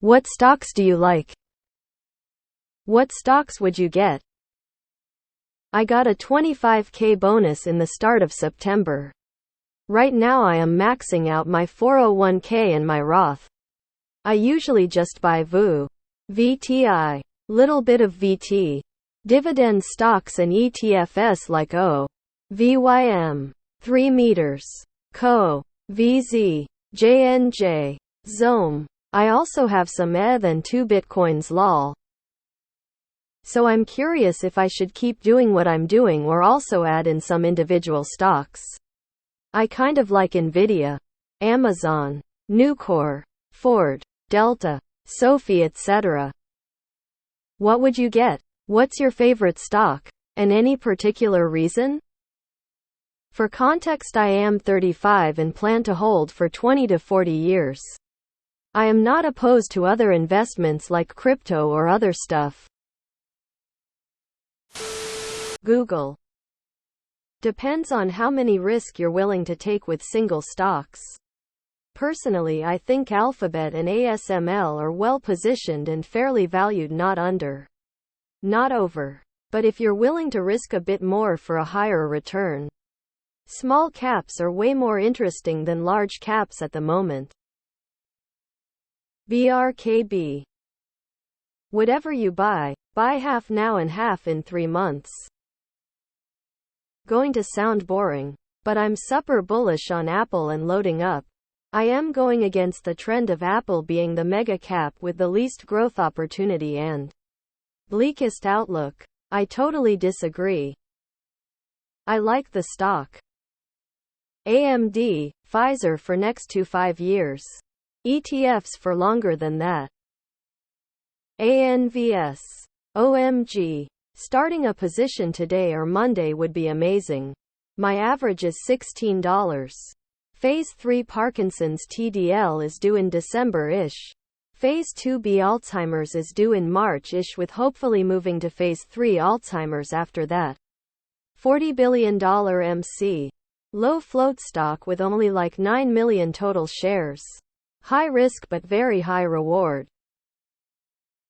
What stocks do you like? What stocks would you get? I got a 25K bonus in the start of September. Right now I am maxing out my 401k and my Roth. I usually just buy VTI, little bit of VT, dividend stocks and ETFs like VYM, 3 meters, VZ, JNJ, ZOME. I also have some ETH and 2 bitcoins lol. So I'm curious if I should keep doing what I'm doing or also add in some individual stocks. I kind of like Nvidia, Amazon, Nucor, Ford, Delta, Sophie etc. What would you get? What's your favorite stock? And any particular reason? For context, I am 35 and plan to hold for 20 to 40 years. I am not opposed to other investments like crypto or other stuff. Google. Depends on how many risk you're willing to take with single stocks. Personally, I think Alphabet and ASML are well positioned and fairly valued, not under, not over. But if you're willing to risk a bit more for a higher return, small caps are way more interesting than large caps at the moment. BRKB. Whatever you buy half now and half in 3 months. Going to sound boring, but I'm super bullish on Apple and loading up. I am going against the trend of Apple being the mega cap with the least growth opportunity and bleakest outlook. I totally disagree. I like the stock. AMD, Pfizer for next to 5 years. ETFs for longer than that. ANVS. OMG. Starting a position today or Monday would be amazing. My average is $16. Phase 3 Parkinson's TDL is due in December-ish. Phase 2B Alzheimer's is due in March-ish with hopefully moving to Phase 3 Alzheimer's after that. $40 billion MC. Low float stock with only like 9 million total shares. High risk but very high reward.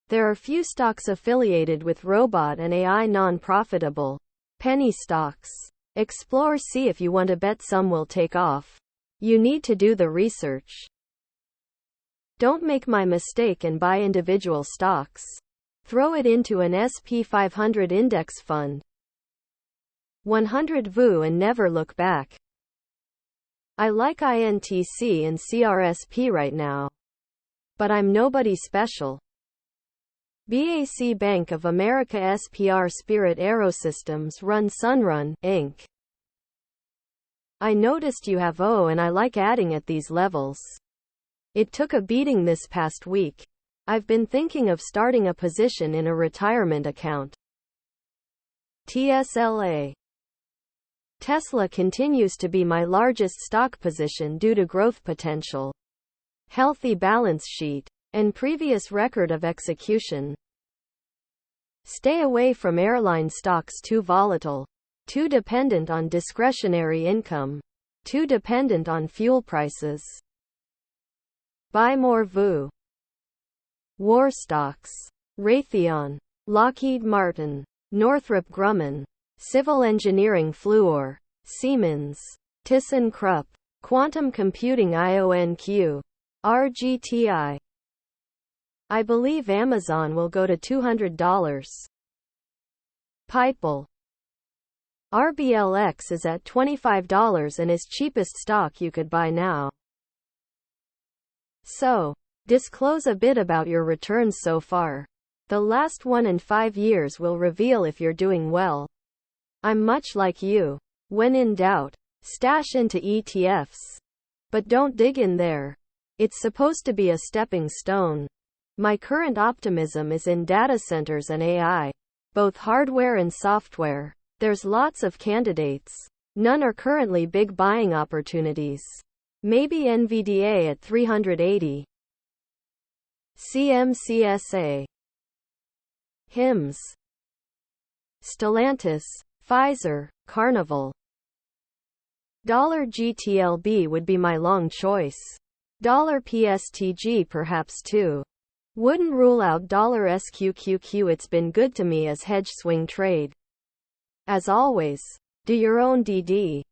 There are few stocks affiliated with robot and AI non-profitable. Penny stocks. Explore, see if you want to bet some will take off. You need to do the research. Don't make my mistake and buy individual stocks. Throw it into an SP 500 index fund. 100 VU and never look back. I like INTC and CRSP right now. But I'm nobody special. BAC Bank of America SPR Spirit Aerosystems run Sunrun, Inc. I noticed you have and I like adding at these levels. It took a beating this past week. I've been thinking of starting a position in a retirement account. TSLA. Tesla continues to be my largest stock position due to growth potential, healthy balance sheet, and previous record of execution. Stay away from airline stocks, too volatile, too dependent on discretionary income, too dependent on fuel prices. Buy more VU. War stocks. Raytheon, Lockheed Martin, Northrop Grumman, Civil Engineering Fluor, Siemens, ThyssenKrupp, Quantum Computing IONQ, RGTI. I believe Amazon will go to $200. Pipel. RBLX is at $25 and is cheapest stock you could buy now. So, disclose a bit about your returns so far. The last 1 and 5 years will reveal if you're doing well. I'm much like you. When in doubt, stash into ETFs. But don't dig in there. It's supposed to be a stepping stone. My current optimism is in data centers and AI. Both hardware and software. There's lots of candidates. None are currently big buying opportunities. Maybe NVDA at 380. CMCSA. HIMS. Stellantis, Pfizer, Carnival. $GTLB would be my long choice. $PSTG perhaps too. Wouldn't rule out $SQQQ. It's been good to me as hedge swing trade. As always, do your own DD.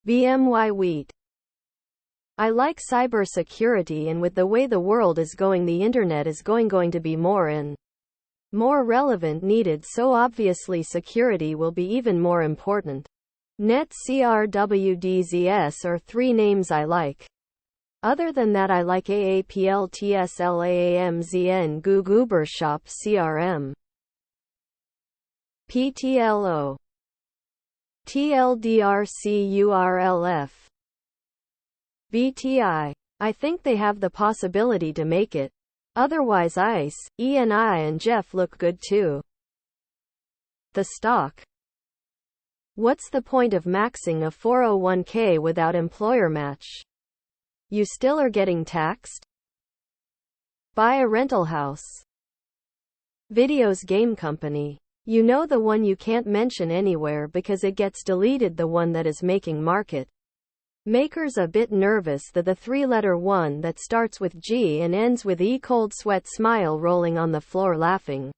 BMY Wheat. I like cybersecurity, and with the way the world is going, the internet is going to be more and more relevant, needed, so obviously security will be even more important. Net CRWDZS are three names I like. Other than that, I like AAPLTSLAAMZN Goober Shop CRM. PTLO. TLDRCURLF. VTI. I think they have the possibility to make it. Otherwise ICE, ENI and Jeff look good too. The stock. What's the point of maxing a 401k without employer match? You still are getting taxed? Buy a rental house. Videos game company. You know, the one you can't mention anywhere because it gets deleted, the one that is making market makers a bit nervous, that the three-letter one that starts with G and ends with E. Cold sweat smile rolling on the floor laughing.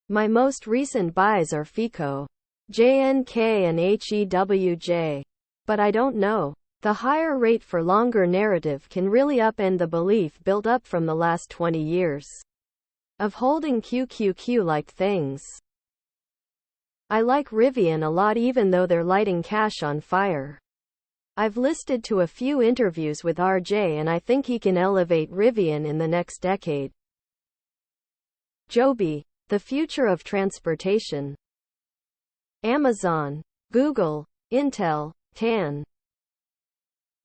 My most recent buys are FICO, JNK and HEWJ. But I don't know. The higher rate for longer narrative can really upend the belief built up from the last 20 years of holding QQQ-like things. I like Rivian a lot, even though they're lighting cash on fire. I've listened to a few interviews with RJ, and I think he can elevate Rivian in the next decade. Joby, the future of transportation. Amazon, Google, Intel, TAN.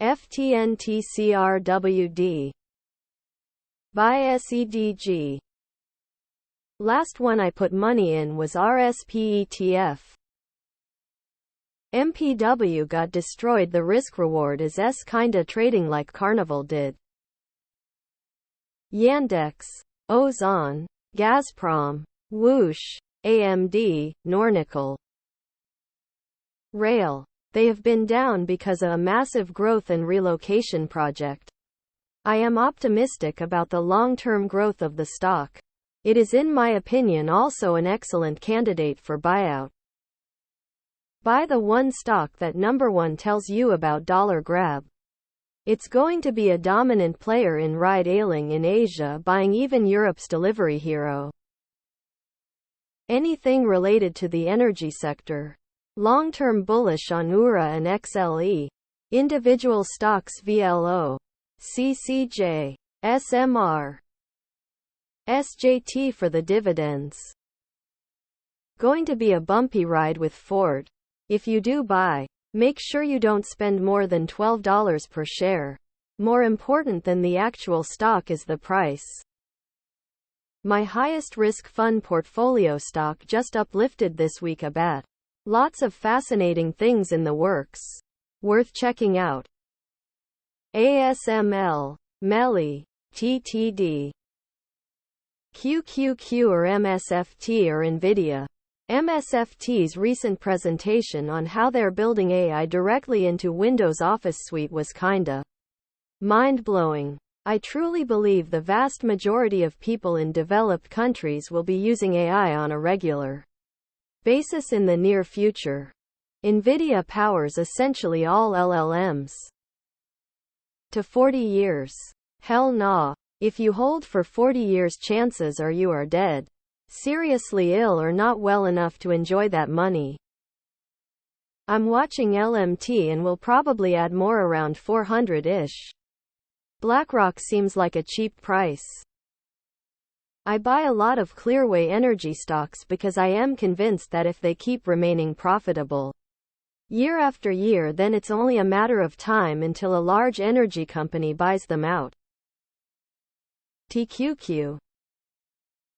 FTNTCRWD. Buy SEDG. Last one I put money in was RSP ETF. MPW got destroyed. The risk reward is kinda trading like Carnival did. Yandex, Ozon, Gazprom, Whoosh, AMD, Nornickel. Rail. They have been down because of a massive growth and relocation project. I am optimistic about the long-term growth of the stock. It is, in my opinion, also an excellent candidate for buyout. Buy the one stock that number one tells you about. Grab. It's going to be a dominant player in ride-hailing in Asia, buying even Europe's delivery hero. Anything related to the energy sector. Long-term bullish on URA and XLE. Individual stocks VLO, CCJ, SMR, SJT for the dividends. Going to be a bumpy ride with Ford. If you do buy, make sure you don't spend more than $12 per share. More important than the actual stock is the price. My highest risk fund portfolio stock just uplifted this week a bit. Lots of fascinating things in the works. Worth checking out. ASML, MELI, TTD, QQQ or MSFT or NVIDIA. MSFT's recent presentation on how they're building AI directly into Windows Office Suite was kinda mind-blowing. I truly believe the vast majority of people in developed countries will be using AI on a regular basis in the near future. NVIDIA powers essentially all LLMs. To 40 years. Hell nah. If you hold for 40 years, chances are you are dead, seriously ill, or not well enough to enjoy that money. I'm watching LMT and will probably add more around 400-ish. BlackRock seems like a cheap price. I buy a lot of Clearway Energy stocks because I am convinced that if they keep remaining profitable year after year, then it's only a matter of time until a large energy company buys them out. TQQ.